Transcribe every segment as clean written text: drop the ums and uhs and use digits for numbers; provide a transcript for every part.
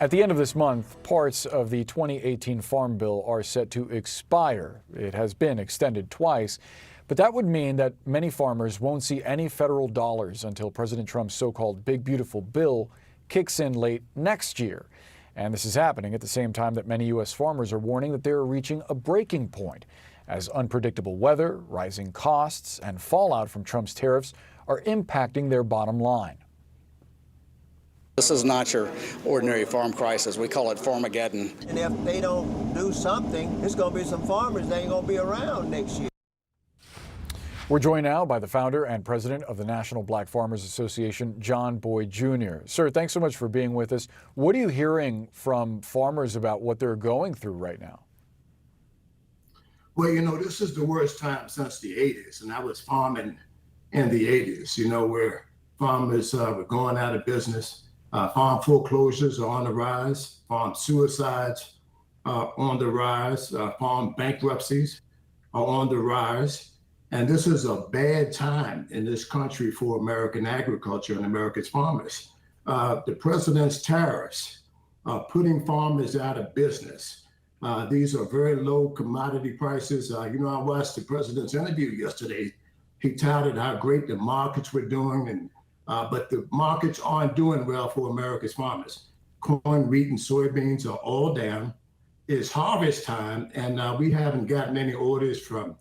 At the end of this month, parts of the 2018 Farm Bill are set to expire. It has been extended twice, but that would mean that many farmers won't see any federal dollars until President Trump's so-called Big Beautiful Bill kicks in late next year. And this is happening at the same time that many U.S. farmers are warning that they are reaching a breaking point, as unpredictable weather, rising costs, and fallout from Trump's tariffs are impacting their bottom line. This is not your ordinary farm crisis. We call it Farmageddon. And if they don't do something, there's going to be some farmers that ain't going to be around next year. We're joined now by the founder and president of the National Black Farmers Association, John Boyd Jr. Sir, thanks so much for being with us. What are you hearing from farmers about what they're going through right now? Well, this is the worst time since the 80s, and I was farming in the 80s, where farmers were going out of business. Farm foreclosures are on the rise, farm suicides are on the rise, farm bankruptcies are on the rise. And this is a bad time in this country for American agriculture and America's farmers. The president's tariffs are putting farmers out of business. These are very low commodity prices. I watched the president's interview yesterday. He touted how great the markets were doing, but the markets aren't doing well for America's farmers. Corn, wheat, and soybeans are all down. It's harvest time, and we haven't gotten any orders from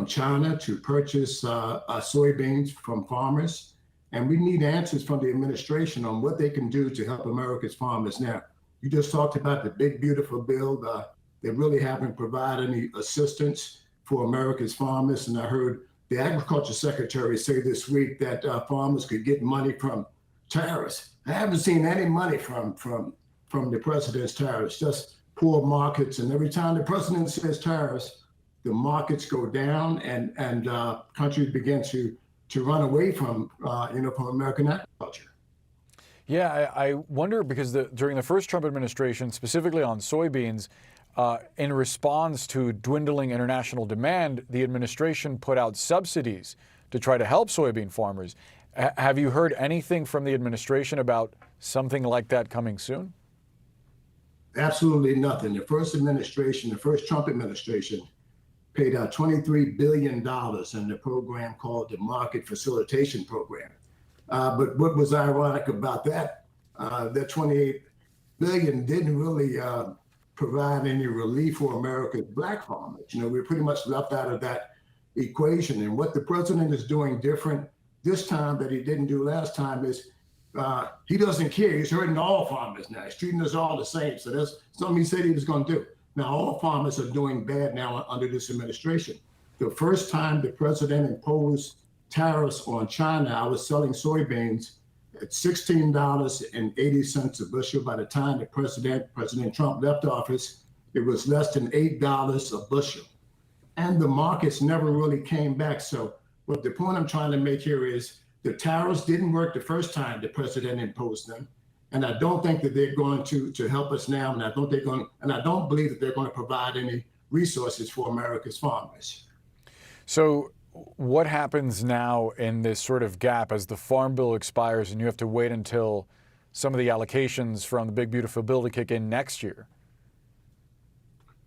China to purchase soybeans from farmers. And we need answers from the administration on what they can do to help America's farmers. Now, you just talked about the Big Beautiful Bill. They really haven't provided any assistance for America's farmers. And I heard the Agriculture Secretary say this week that farmers could get money from tariffs. I haven't seen any money from the president's tariffs, just poor markets. And every time the president says tariffs, the markets go down and countries begin to run away from American agriculture. Yeah, I wonder because during the first Trump administration, specifically on soybeans, in response to dwindling international demand, the administration put out subsidies to try to help soybean farmers. Have you heard anything from the administration about something like that coming soon? Absolutely nothing. The first Trump administration, paid out $23 billion in the program called the Market Facilitation Program. But what was ironic about that, that $28 billion didn't really provide any relief for America's black farmers. We're pretty much left out of that equation. And what the president is doing different this time that he didn't do last time is he doesn't care. He's hurting all farmers now. He's treating us all the same. So that's something he said he was going to do. Now, all farmers are doing bad now under this administration. The first time the president imposed tariffs on China, I was selling soybeans at $16.80 a bushel. By the time the President Trump left office, it was less than $8 a bushel. And the markets never really came back. So what the point I'm trying to make here is the tariffs didn't work the first time the president imposed them. And I don't think that they're going to help us now. And I don't believe that they're going to provide any resources for America's farmers. So what happens now in this sort of gap as the Farm Bill expires and you have to wait until some of the allocations from the Big Beautiful Bill to kick in next year?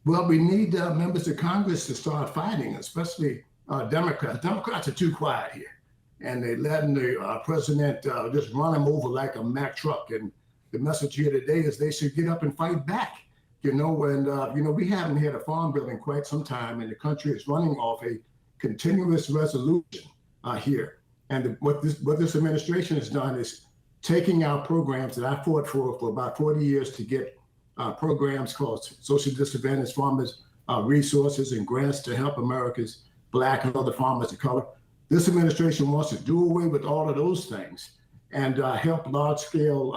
Well, we need members of Congress to start fighting, especially Democrats. Democrats are too quiet here. And they're letting the president just run him over like a Mack truck. And the message here today is they should get up and fight back. We haven't had a farm bill in quite some time, and the country is running off a continuous resolution here. And what this administration has done is taking our programs that I fought for about 40 years to get programs called Social Disadvantaged Farmers Resources and grants to help America's Black and other farmers of color. This administration wants to do away with all of those things and help large-scale,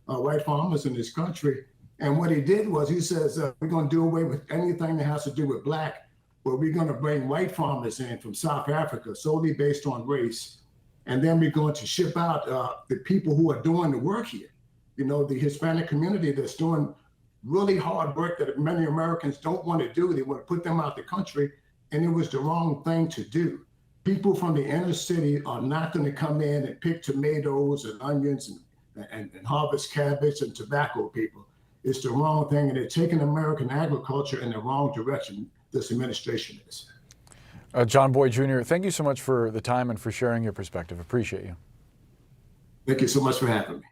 white farmers in this country. And what he did was he says, we're going to do away with anything that has to do with Black, but we're going to bring white farmers in from South Africa solely based on race. And then we're going to ship out the people who are doing the work here. The Hispanic community that's doing really hard work that many Americans don't want to do. They want to put them out the country, and it was the wrong thing to do. People from the inner city are not going to come in and pick tomatoes and onions and and harvest cabbage and tobacco people. It's the wrong thing, and they're taking American agriculture in the wrong direction. This administration is. John Boyd Jr., thank you so much for the time and for sharing your perspective. Appreciate you. Thank you so much for having me.